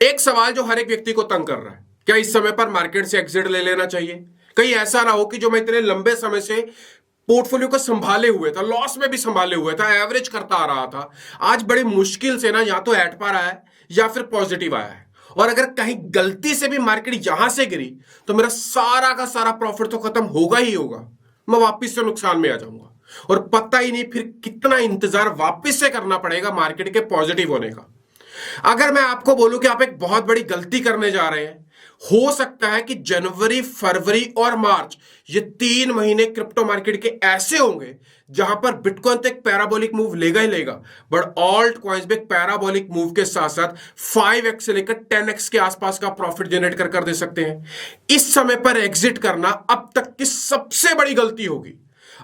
एक सवाल जो हर एक व्यक्ति को तंग कर रहा है, क्या इस समय पर मार्केट से एग्जिट ले लेना चाहिए? कहीं ऐसा ना हो कि जो मैं इतने लंबे समय से पोर्टफोलियो को संभाले हुए था, लॉस में भी संभाले हुए था, एवरेज करता आ रहा था, आज बड़ी मुश्किल से ना या तो एट पर आया है या फिर पॉजिटिव आया है। और अगर कहीं गलती से भी मार्केट यहां से गिरी तो मेरा सारा का सारा प्रॉफिट तो खत्म होगा ही होगा, मैं वापिस से नुकसान में आ जाऊंगा और पता ही नहीं फिर कितना इंतजार वापिस से करना पड़ेगा मार्केट के पॉजिटिव होने का। अगर मैं आपको बोलूं कि आप एक बहुत बड़ी गलती करने जा रहे हैं, हो सकता है कि जनवरी, फरवरी और मार्च ये 3 महीने क्रिप्टो मार्केट के ऐसे होंगे जहां पर बिटकॉइन तो एक पैराबोलिक मूव लेगा ही लेगा, बट ऑल्ट कॉइन्स भी एक पैराबोलिक मूव के साथ साथ 5x से लेकर 10x के आसपास का प्रॉफिट जनरेट कर दे सकते हैं। इस समय पर एग्जिट करना अब तक की सबसे बड़ी गलती होगी।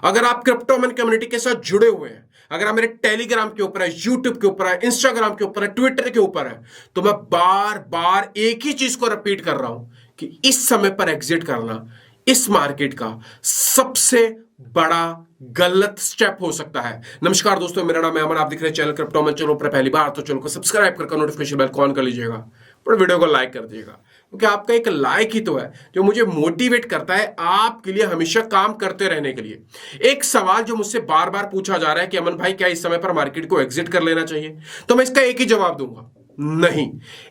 अगर आप क्रिप्टोमन कम्युनिटी के साथ जुड़े हुए हैं, अगर आप मेरे टेलीग्राम के ऊपर है, यूट्यूब के ऊपर है, इंस्टाग्राम के ऊपर है, ट्विटर के ऊपर है, तो मैं बार बार एक ही चीज को रिपीट कर रहा हूं कि इस समय पर एग्जिट करना इस मार्केट का सबसे बड़ा गलत स्टेप हो सकता है। नमस्कार दोस्तों, मेरा नाम है अमन, आप दिख रहे हैं चैनल क्रिप्टोमन। चैनल पर पहली बार तो चैनल को सब्सक्राइब करके नोटिफिकेशन बेल ऑन कर लीजिएगा और वीडियो को लाइक कर दीजिएगा, क्योंकि आपका एक लाइक ही तो है जो मुझे मोटिवेट करता है आपके लिए हमेशा काम करते रहने के लिए। एक सवाल जो मुझसे बार बार पूछा जा रहा है कि अमन भाई क्या इस समय पर मार्केट को एग्जिट कर लेना चाहिए, तो मैं इसका एक ही जवाब दूंगा, नहीं।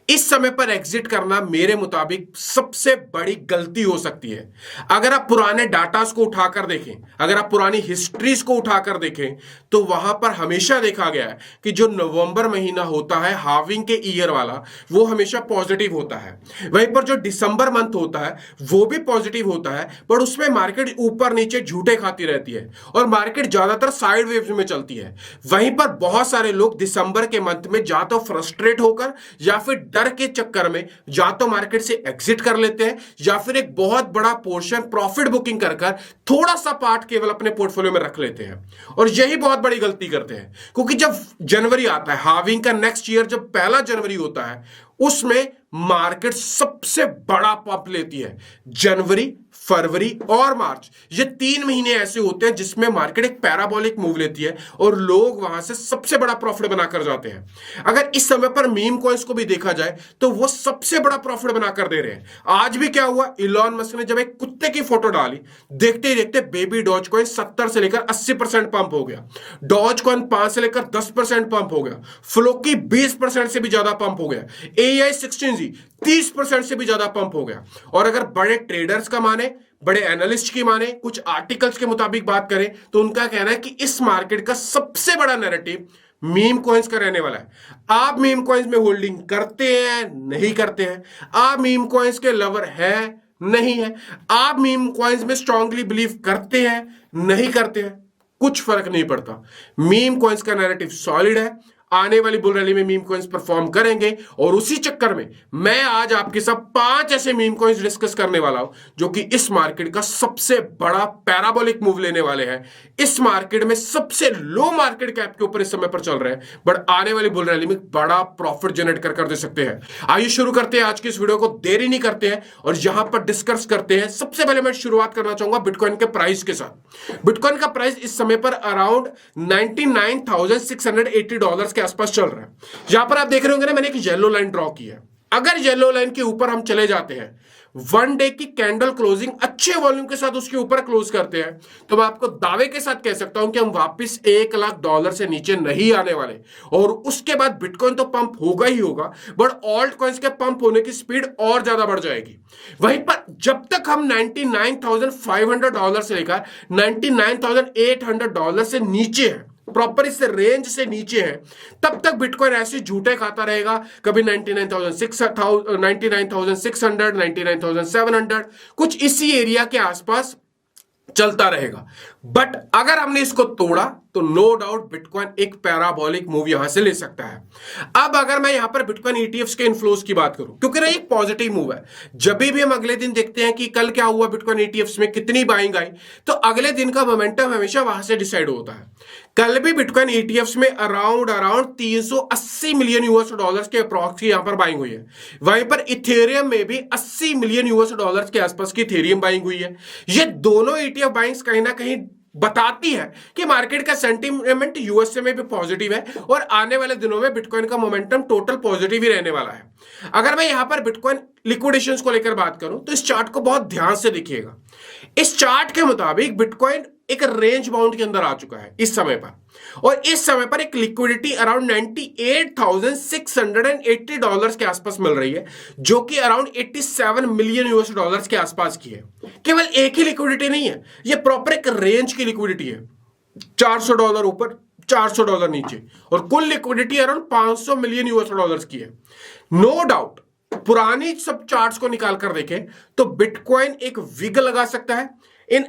इस समय पर एग्जिट करना मेरे मुताबिक सबसे बड़ी गलती हो सकती है। अगर आप पुराने डाटास को उठाकर देखें, अगर आप पुरानी हिस्ट्रीज को उठाकर देखें, तो वहां पर हमेशा देखा गया है कि जो नवंबर महीना होता है हाविंग के ईयर वाला, वो हमेशा पॉजिटिव होता है। वहीं पर जो दिसंबर मंथ होता है वो भी पॉजिटिव होता है, पर उसमें मार्केट ऊपर नीचे झूठे खाती रहती है और मार्केट ज्यादातर साइड वेव्स में चलती है। वहीं पर बहुत सारे लोग दिसंबर के मंथ में या तो फ्रस्ट्रेट होकर या फिर डर के चक्कर में या तो मार्केट से एग्जिट कर लेते हैं या फिर एक बहुत बड़ा पोर्शन प्रॉफिट बुकिंग कर थोड़ा सा पार्ट केवल अपने पोर्टफोलियो में रख लेते हैं। और यही बहुत बड़ी गलती करते हैं, क्योंकि जब जनवरी आता है हाविंग का नेक्स्ट ईयर, जब 1 जनवरी होता है, उसमें मार्केट सबसे बड़ा पंप लेती है। जनवरी, फरवरी और मार्च ये 3 महीने ऐसे होते हैं जिसमें मार्केट एक पैराबोलिक मूव लेती है और लोग वहां से सबसे बड़ा प्रॉफिट बनाकर जाते हैं। अगर इस समय पर मीम कॉइन्स को भी देखा जाए तो वो सबसे बड़ा प्रॉफिट बनाकर दे रहे हैं। आज भी क्या हुआ, इलॉन मस्क ने जब एक कुत्ते की फोटो डाली, देखते ही देखते बेबी डॉज कॉइन 70 से लेकर 80% पंप हो गया, डॉज कॉइन 5 से लेकर 10% पंप हो गया, फ्लोकी 20% से भी ज्यादा पंप हो गया, AI 16Z 30% से भी ज्यादा पंप हो गया। और अगर बड़े ट्रेडर्स का माने, बड़े एनालिस्ट की माने, कुछ आर्टिकल्स के मुताबिक बात करें, तो उनका कहना है कि इस मार्केट का सबसे बड़ा नैरेटिव मीम कॉइन्स का रहने वाला है। आप मीम कॉइन्स में होल्डिंग करते हैं, नहीं करते हैं? आप मीम कॉइन्स के लवर हैं, नहीं है? आप मीम कॉइन्स में स्ट्रांगली बिलीव करते हैं, नहीं करते हैं? कुछ फर्क नहीं पड़ता। मीम कॉइन्स का नैरेटिव सॉलिड है, आने वाली बुल रैली में मीम कॉइन्स परफॉर्म करेंगे। और उसी चक्कर में मैं आज आपके साथ 5 ऐसे मीम कॉइन्स डिस्कस करने वाला हूं जो कि इस मार्केट का सबसे बड़ा पैराबोलिक मूव लेने वाले हैं। इस मार्केट में सबसे लो मार्केट कैप के ऊपर इस समय पर चल रहे हैं, बट आने वाली बुल रैली में बड़ा प्रॉफिट जनरेट कर दे सकते हैं। आइए शुरू करते हैं आज की इस वीडियो को, देरी नहीं करते हैं और यहां पर डिस्कस करते हैं। सबसे पहले मैं शुरुआत करना चाहूंगा बिटकॉइन के प्राइस के साथ। बिटकॉइन का प्राइस इस समय पर अराउंड $99,680 के आसपास चल रहा है। यहां पर आप देख रहे होंगे ना, मैंने एक येलो लाइन ड्रॉ की है। अगर येलो लाइन के ऊपर हम चले जाते हैं, 1 डे की कैंडल क्लोजिंग अच्छे वॉल्यूम के साथ उसके ऊपर क्लोज करते हैं, तो मैं आपको दावे के साथ कह सकता हूं कि हम वापस $1,00,000 से नीचे नहीं आने वाले। और उसके बाद बिटकॉइन तो पंप होगा ही होगा, बट ऑल्ट कॉइन्स के पंप होने की स्पीड और ज्यादा बढ़ जाएगी। वहीं पर जब तक हम $99,500 से लेकर $99,800 से नीचे हैं, प्रॉपर इस रेंज से नीचे है, तब तक बिटकॉइन ऐसे झूठे खाता रहेगा। कभी 99,600, 99,700, कुछ इसी एरिया के आसपास चलता रहेगा। बट अगर हमने इसको तोड़ा तो नो डाउट बिटकॉइन एक पैराबोलिक मूव यहां से ले सकता है। अब अगर मैं यहां पर बिटकॉइन ईटीएफ्स के इनफ्लोज की बात करूं, क्योंकि ना एक पॉजिटिव मूव है, जब भी हम अगले दिन देखते हैं कि कल क्या हुआ, बिटकॉइन ईटीएफ्स में कितनी बाइंग आई, तो अगले दिन का मोमेंटम हमेशा वहां से डिसाइड होता है। कल भी बिटकॉइन ईटीएफ्स में अराउंड $380 मिलियन के अप्रॉक्स यहां पर बाइंग हुई है। वहीं पर इथेरियम में भी $80 मिलियन के आसपास की इथेरियम बाइंग हुई है। ये दोनों ईटीएफ बाइंग्स कहीं ना कहीं बताती है कि मार्केट का सेंटीमेंट यूएसए में भी पॉजिटिव है और आने वाले दिनों में बिटकॉइन का मोमेंटम टोटल पॉजिटिव ही रहने वाला है। अगर मैं यहां पर बिटकॉइन लिक्विडेशंस को लेकर बात करूं तो इस चार्ट को बहुत ध्यान से देखिएगा। इस चार्ट के मुताबिक बिटकॉइन एक रेंज बाउंड के अंदर आ चुका है इस समय पर, और इस समय पर एक लिक्विडिटी अराउंड $98,680 के आसपास मिल रही है, जो कि अराउंड 87 मिलियन यूएस डॉलर्स के आसपास की है। केवल एक ही लिक्विडिटी नहीं है, ये प्रॉपर एक रेंज की लिक्विडिटी है, $400 ऊपर $400 नीचे, और कुल liquidity around 500 million US dollars की है। नो डाउट पुरानी सब चार्ट्स को निकाल कर देखें तो बिटकॉइन एक विग लगा सकता है, इन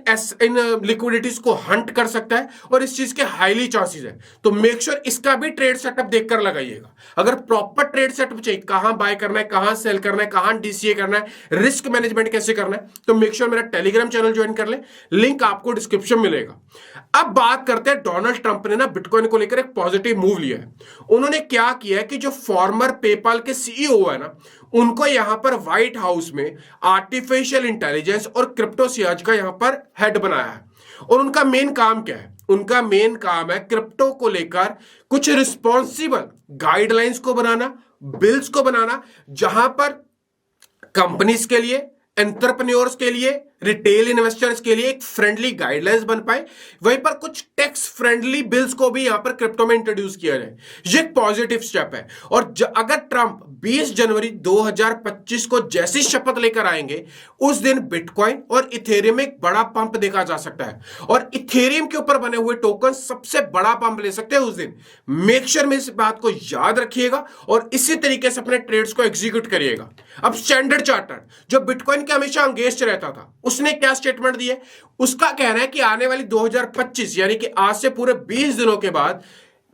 लिक्विडिटीज को हंट कर सकता है, और इस चीज के हाईली चांसेस है। तो मेक श्योर इसका भी ट्रेड सेटअप देखकर लगाइएगा। अगर प्रॉपर ट्रेड सेटअप चाहिए, कहां बाय करना है, कहां सेल करना है, कहां डीसीए करना है, रिस्क मैनेजमेंट कैसे करना है, तो मेक श्योर मेरा टेलीग्राम चैनल ज्वाइन कर ले, लिंक आपको डिस्क्रिप्शन मिलेगा। अब बात करते हैं, डोनाल्ड ट्रंप ने ना बिटकॉइन को लेकर एक पॉजिटिव मूव लिया है। उन्होंने क्या किया है कि जो फॉर्मर पेपाल के सीईओ है ना, उनको यहां पर व्हाइट हाउस में आर्टिफिशियल इंटेलिजेंस और क्रिप्टोसियाज का यहां पर हेड बनाया है। और उनका मेन काम क्या है? उनका मेन काम है क्रिप्टो को लेकर कुछ रिस्पॉन्सिबल गाइडलाइंस को बनाना, बिल्स को बनाना, जहां पर कंपनीज के लिए, एंटरप्रेन्योर्स के लिए, रिटेल इन्वेस्टर्स के लिए एक फ्रेंडली गाइडलाइंस बन पाए। वहीं पर कुछ टैक्स फ्रेंडली बिल्स को भी यहां पर क्रिप्टो में इंट्रोड्यूस किया जाए। ये एक पॉजिटिव स्टेप है। और अगर ट्रंप 20 जनवरी 2025 को जैसी शपथ लेकर आएंगे, उस दिन बिटकॉइन और इथेरियम में एक बड़ा पंप देखा जा सकता है, और इथेरियम के ऊपर बने हुए टोकन सबसे बड़ा पंप ले सकते हैं उस दिन। मेक श्योर में इस बात को याद रखिएगा और इसी तरीके से अपने ट्रेड्स को एग्जीक्यूट करिएगा। अब स्टैंडर्ड चार्टर्ड, जो बिटकॉइन के हमेशा अंगेस्ट रहता था, उसने क्या स्टेटमेंट दिया? उसका कहना है कि आने वाली 2025 यानी कि आज से पूरे 20 दिनों के बाद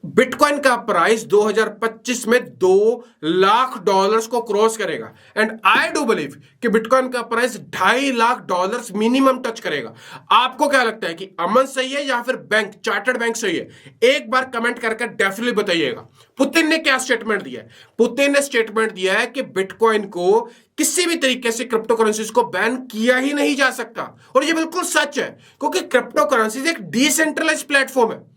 बिटकॉइन का प्राइस 2025 में $2 लाख को क्रॉस करेगा। एंड आई डू बिलीव कि बिटकॉइन का प्राइस $2.5 लाख मिनिमम टच करेगा। आपको क्या लगता है कि अमन सही है या फिर बैंक, चार्टर्ड बैंक सही है? एक बार कमेंट करके डेफिनेटली बताइएगा। पुतिन ने क्या स्टेटमेंट दिया है? पुतिन ने स्टेटमेंट दिया है कि बिटकॉइन को किसी भी तरीके से क्रिप्टो करेंसीज को बैन किया ही नहीं जा सकता, और ये बिल्कुल सच है, क्योंकि क्रिप्टो करेंसीज एक डिसेंट्रलाइज्ड प्लेटफॉर्म है।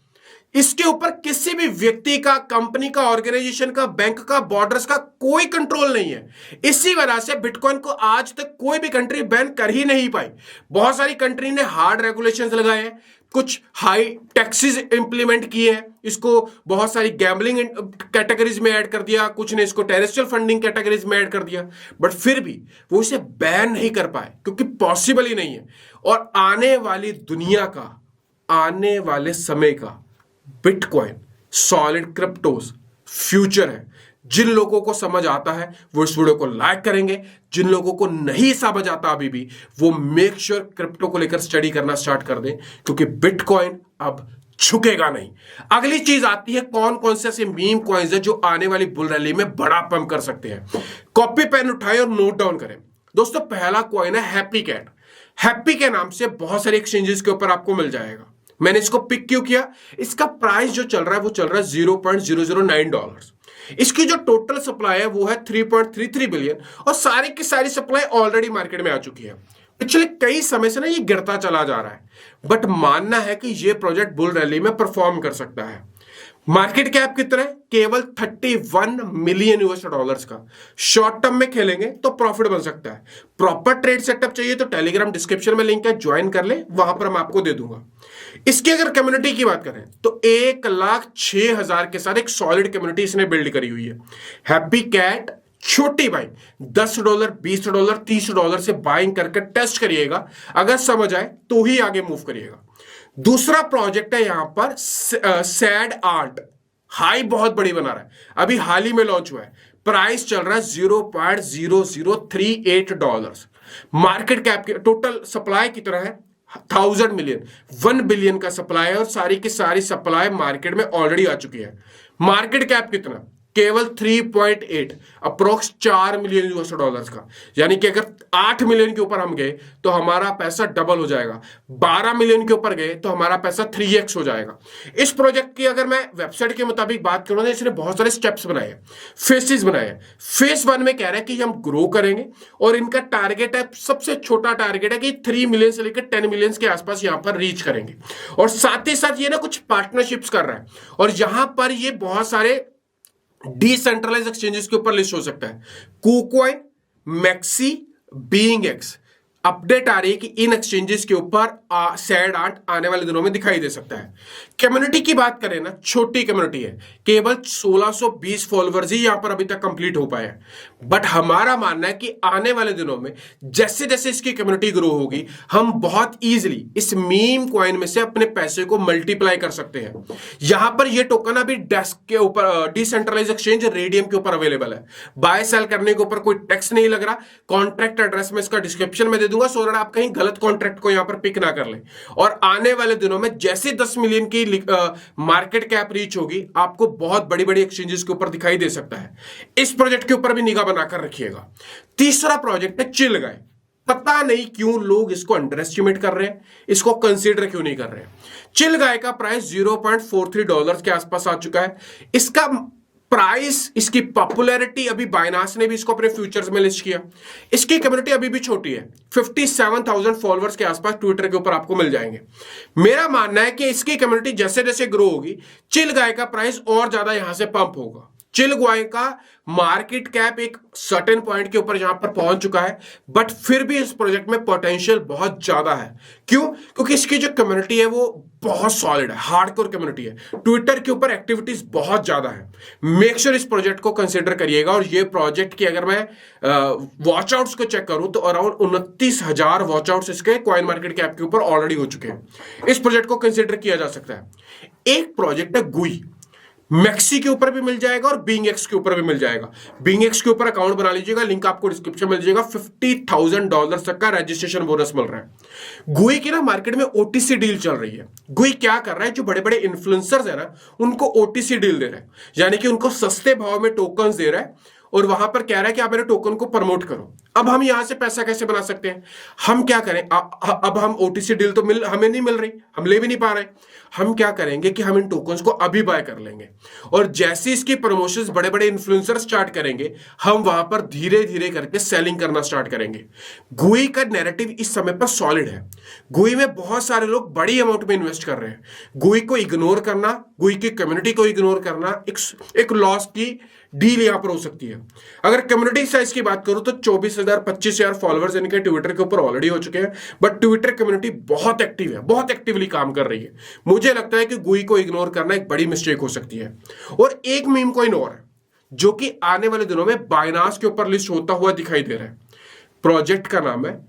इसके ऊपर किसी भी व्यक्ति का, कंपनी का, ऑर्गेनाइजेशन का, बैंक का, बॉर्डर्स का कोई कंट्रोल नहीं है। इसी वजह से बिटकॉइन को आज तक कोई भी कंट्री बैन कर ही नहीं पाई। बहुत सारी कंट्री ने हार्ड रेगुलेशंस लगाए हैं, कुछ हाई टैक्सेस इंप्लीमेंट किए हैं, इसको बहुत सारी गैम्बलिंग कैटेगरीज में ऐड कर दिया, कुछ ने इसको टेरेस्ट्रियल फंडिंग कैटेगरीज में ऐड कर दिया, बट फिर भी वो इसे बैन नहीं कर पाए, क्योंकि पॉसिबल ही नहीं है। और आने वाली दुनिया का, आने वाले समय का बिटकॉइन, सॉलिड क्रिप्टोस फ्यूचर है। जिन लोगों को समझ आता है वो इस वीडियो को लाइक करेंगे, जिन लोगों को नहीं समझ आता अभी भी, वो मेक श्योर क्रिप्टो को लेकर स्टडी करना स्टार्ट कर दें, क्योंकि बिटकॉइन अब झुकेगा नहीं। अगली चीज आती है, कौन कौन से ऐसे मीम कॉइन्स है जो आने वाली बुल रैली में बड़ा पंप कर सकते हैं। कॉपी पेन उठाएं और नोट डाउन करें। दोस्तों, पहला कॉइन है हैप्पी कैट। हैप्पी के नाम से बहुत सारे एक्सचेंजेस के ऊपर आपको मिल जाएगा। मैंने इसको पिक क्यों किया? इसका प्राइस जो चल रहा है वो चल रहा है $0.009। इसकी जो टोटल सप्लाई है वो है 3.33 बिलियन, और सारी की सारी सप्लाई ऑलरेडी मार्केट में आ चुकी है। पिछले कई समय से ना ये गिरता चला जा रहा है, बट मानना है कि ये प्रोजेक्ट बुल रैली में परफॉर्म कर सकता है। मार्केट कैप कितना है? केवल 31 मिलियन यूएस डॉलर्स का। शॉर्ट टर्म में खेलेंगे तो प्रॉफिट बन सकता है। प्रॉपर ट्रेड सेटअप चाहिए तो टेलीग्राम डिस्क्रिप्शन में लिंक है, ज्वाइन कर ले, वहां पर मैं आपको दे दूंगा। इसकी अगर कम्युनिटी की बात करें तो 1,06,000 के साथ एक सॉलिड कम्युनिटी इसने बिल्ड करी हुई है। हैप्पी कैट छोटी बाइंग $10, $20, $30 से बाइंग करके टेस्ट करिएगा। अगर समझ आए तो ही आगे मूव करिएगा। दूसरा प्रोजेक्ट है यहां पर सैड आर्ट। हाई बहुत बड़ी बना रहा है, अभी हाल ही में लॉन्च हुआ है। प्राइस चल रहा है $0.0038। मार्केट कैप की टोटल सप्लाई कितना है? 1000 मिलियन, 1 बिलियन का सप्लाई है, और सारी की सारी सप्लाई मार्केट में ऑलरेडी आ चुकी है। मार्केट कैप कितना? केवल 3.8 अप्रोक्स 4 मिलियन यूएस डॉलर्स का। यानी कि अगर 8 मिलियन के ऊपर हम गए तो हमारा पैसा डबल हो जाएगा, 12 मिलियन के ऊपर गए तो हमारा पैसा 3x हो जाएगा। इस प्रोजेक्ट की अगर मैं वेबसाइट के मुताबिक बात करूं तो इसने बहुत सारे स्टेप्स बनाए हैं, फेसेस बनाए हैं। फेस 1 में कह रहा है कि हम ग्रो करेंगे और इनका टारगेट है, सबसे छोटा टारगेट है कि 3 मिलियन से लेकर 10 मिलियन के आसपास यहां पर रीच करेंगे। और साथ ही साथ ये ना कुछ पार्टनरशिप्स कर रहा है और यहां पर ये बहुत सारे डिसेंट्रलाइज एक्सचेंजेस के ऊपर लिस्ट हो सकता है। KuCoin, मैक्सी, बीइंग एक्स, अपडेट आ रही है कि इन एक्सचेंजेस के ऊपर सैड आर्ट आने वाले दिनों में दिखाई दे सकता है। कम्युनिटी की बात करें ना, छोटी कम्युनिटी है, केवल 1620 फॉलोअर्स ही यहां पर अभी तक कंप्लीट हो पाए हैं। बट हमारा मानना है कि आने वाले दिनों में जैसे जैसे इसकी कम्युनिटी ग्रो होगी, हम बहुत इजीली इस मीम कॉइन में से अपने पैसे को मल्टीप्लाई कर सकते हैं। यहां पर यह टोकन अभी डेस्क के ऊपर डिसेंट्रलाइज एक्सचेंज रेडियम के ऊपर अवेलेबल है। बाय सेल करने के ऊपर कोई टैक्स नहीं लग रहा। कॉन्ट्रैक्ट एड्रेस में इसका डिस्क्रिप्शन में दे दूंगा सो दैट आप कहीं गलत कॉन्ट्रैक्ट को यहां पर पिक ना कर लें। और आने वाले दिनों में जैसे 10 मिलियन की मार्केट कैप रीच होगी, आपको बहुत बड़ी बड़ी एक्सचेंजेस के ऊपर दिखाई दे सकता है। इस प्रोजेक्ट के ऊपर भी निगाह बनाकर रखिएगा। तीसरा प्रोजेक्ट है चिलगाय। पता नहीं क्यों लोग इसको अंडर एस्टिमेट कर रहे हैं, इसको कंसीडर क्यों नहीं कर रहे हैं। चिलगाय का प्राइस $0.43 के आसपास आ चुका है। इसका प्राइस, इसकी पॉपुलैरिटी, अभी बाइनास ने भी इसको अपने फ्यूचर्स में लिस्ट किया। इसकी कम्युनिटी अभी भी छोटी है, 57,000 फॉलोअर्स के आसपास ट्विटर के ऊपर आपको मिल जाएंगे। मेरा मानना है कि इसकी कम्युनिटी जैसे जैसे ग्रो होगी, चिलगाय का प्राइस और ज्यादा यहां से पंप होगा। चिलगाय का मार्केट कैप एक सर्टेन पॉइंट के ऊपर यहां पर पहुंच चुका है, बट फिर भी इस प्रोजेक्ट में पोटेंशियल बहुत ज्यादा है। क्यों? क्योंकि इसकी जो कम्युनिटी है वो बहुत सॉलिड है, हार्डकोर कम्युनिटी है, ट्विटर के ऊपर एक्टिविटीज बहुत ज्यादा है। मेक श्योर इस प्रोजेक्ट को कंसीडर करिएगा। और ये प्रोजेक्ट की अगर मैं वॉच आउट्स को चेक करूं तो अराउंड 29,000 वॉच आउट्स इसके कॉइन मार्केट कैप के ऊपर ऑलरेडी हो चुके हैं। इस प्रोजेक्ट को कंसीडर किया जा सकता है। एक प्रोजेक्ट है गुई, मैक्सी के ऊपर भी मिल जाएगा और बीइंग एक्स के ऊपर भी मिल जाएगा। बीइंग एक्स के ऊपर अकाउंट बना लीजिएगा, लिंक आपको डिस्क्रिप्शन में मिल जाएगा। $50,000 तक का रजिस्ट्रेशन बोनस मिल रहा है। गुई की ना मार्केट में ओटीसी डील चल रही है। गुई क्या कर रहा है, जो बड़े बड़े इन्फ्लुएंसर्स है ना, उनको ओटीसी डील दे रहा है, यानी कि उनको सस्ते भाव में टोकन्स दे रहा है और वहां पर कह रहा है कि आप मेरे टोकन को प्रमोट करो। अब हम यहां से पैसा कैसे बना सकते हैं? हम क्या करें, अब हम ओटीसी डील तो हमें नहीं मिल रही, हम ले भी नहीं पा रहे। हम क्या करेंगे कि हम इन टोकन्स को अभी बाय कर लेंगे और जैसे इसकी प्रमोशंस बड़े बड़े इन्फ्लुएंसर स्टार्ट करेंगे, हम वहां पर धीरे धीरे करके सेलिंग करना स्टार्ट करेंगे। गुई का नैरेटिव इस समय पर सॉलिड है। गुई में बहुत सारे लोग बड़ी अमाउंट में इन्वेस्ट कर रहे हैं। गुई को इग्नोर करना, गुई की कम्युनिटी को इग्नोर करना एक लॉस की डील यहां पर हो सकती है। अगर कम्युनिटी साइज की बात करूं तो 24,000 25,000 फॉलोअर्स इनके ट्विटर के ऊपर ऑलरेडी हो चुके हैं, बट ट्विटर कम्युनिटी बहुत एक्टिव है, बहुत एक्टिवली काम कर रही है। मुझे लगता है कि गुई को इग्नोर करना एक बड़ी मिस्टेक हो सकती है। और एक मीम कॉइन और है जो कि आने वाले दिनों में बाइनास के ऊपर लिस्ट होता हुआ दिखाई दे रहा है। प्रोजेक्ट का नाम है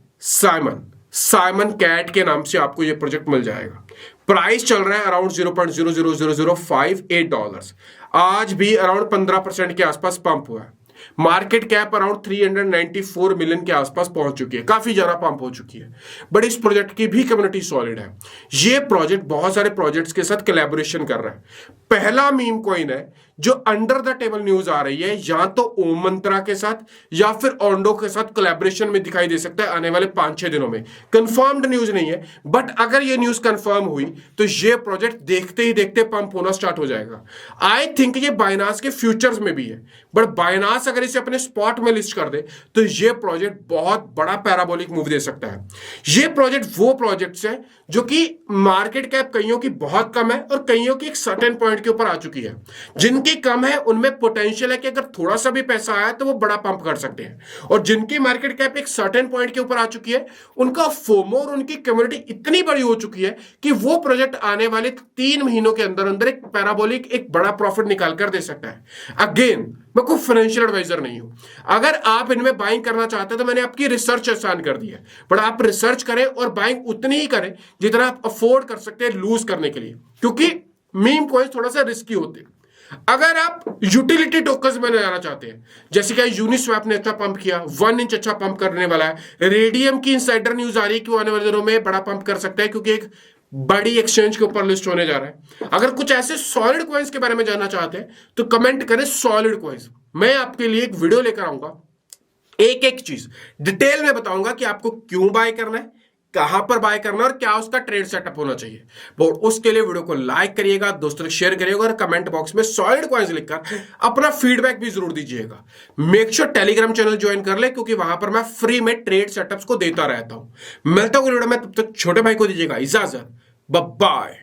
साइमन कैट के नाम से आपको यह प्रोजेक्ट मिल जाएगा। प्राइस चल रहा है अराउंड $0.00058। आज भी अराउंड 15% के आसपास पंप हुआ है। मार्केट कैप अराउंड 394 मिलियन के आसपास पहुंच चुकी है, काफी ज्यादा पंप हो चुकी है। बट इस प्रोजेक्ट की भी कम्युनिटी सॉलिड है। ये प्रोजेक्ट बहुत सारे प्रोजेक्ट्स के साथ कोलैबोरेशन कर रहा है। पहला मीम कॉइन है जो अंडर द टेबल न्यूज आ रही है, या तो ओम मंत्रा के साथ या फिर ओंडो के साथ कोलैबोरेशन में दिखाई दे सकता है आने वाले 5-6 दिनों में। कंफर्म्ड न्यूज नहीं है, बट अगर ये न्यूज कंफर्म हुई तो ये प्रोजेक्ट देखते ही देखते पंप होना स्टार्ट हो जाएगा। आई थिंक ये बाइनास के फ्यूचर्स में भी है, बट बाइनास अगर इसे अपने स्पॉट में लिस्ट कर दे तो ये प्रोजेक्ट बहुत बड़ा पैराबोलिक मूव दे सकता है। ये प्रोजेक्ट वो प्रोजेक्ट्स है जो कि मार्केट कैप कईयों की बहुत कम है और कईयों की एक सर्टेन पॉइंट के ऊपर आ चुकी है। जिनकी कम है उनमें पोटेंशियल है कि अगर थोड़ा सा भी पैसा आया तो वो बड़ा पंप कर सकते हैं, और जिनकी मार्केट कैप एक सर्टेन पॉइंट के ऊपर आ चुकी है, उनका फोमो और उनकी कम्युनिटी इतनी बड़ी हो चुकी है कि वो प्रोजेक्ट आने वाले 3 महीनों के अंदर अंदर एक पैराबोलिक, एक बड़ा प्रॉफिट निकाल कर दे सकता है। अगेन, मैं कोई फाइनेंशियल एडवाइजर नहीं हूं। अगर आप इनमें बाइंग करना चाहते हैं तो मैंने आपकी रिसर्च आसान कर दी है, बट आप रिसर्च करें और बाइंग उतनी ही करें जितना आप अफोर्ड कर सकते हैं लूज करने के लिए, क्योंकि मीम कॉइन्स थोड़ा सा रिस्की होते हैं। अगर आप यूटिलिटी टोकन्स में जाना चाहते हैं, जैसे कि यूनिस्वैप ने अच्छा पंप किया, 1 इंच अच्छा पंप करने वाला है। रेडियम की इनसाइडर न्यूज आ रही है कि वो आने वाले दिनों में बड़ा पंप कर सकता है, क्योंकि एक बड़ी एक्सचेंज के ऊपर लिस्ट होने जा रहा है। अगर कुछ ऐसे सॉलिड कॉइन्स के बारे में जानना चाहते हैं तो कमेंट करें सॉलिड कॉइन्स, मैं आपके लिए एक वीडियो लेकर आऊंगा, एक एक चीज डिटेल में बताऊंगा कि आपको क्यों बाय करना है, कहां पर बाय करना है और क्या उसका ट्रेड सेटअप होना चाहिए। वो उसके लिए वीडियो को लाइक करिएगा, दोस्तों को शेयर करिएगा और कमेंट बॉक्स में सॉलिड कॉइन्स लिखकर अपना फीडबैक भी जरूर दीजिएगा। Make sure Telegram channel join कर ले, क्योंकि वहां पर मैं फ्री में ट्रेड सेटअप्स को देता रहता हूं। मिलता हूं वीडियो में, तब तक छोटे भाई को दीजिएगा इजाजत, बाय बाय।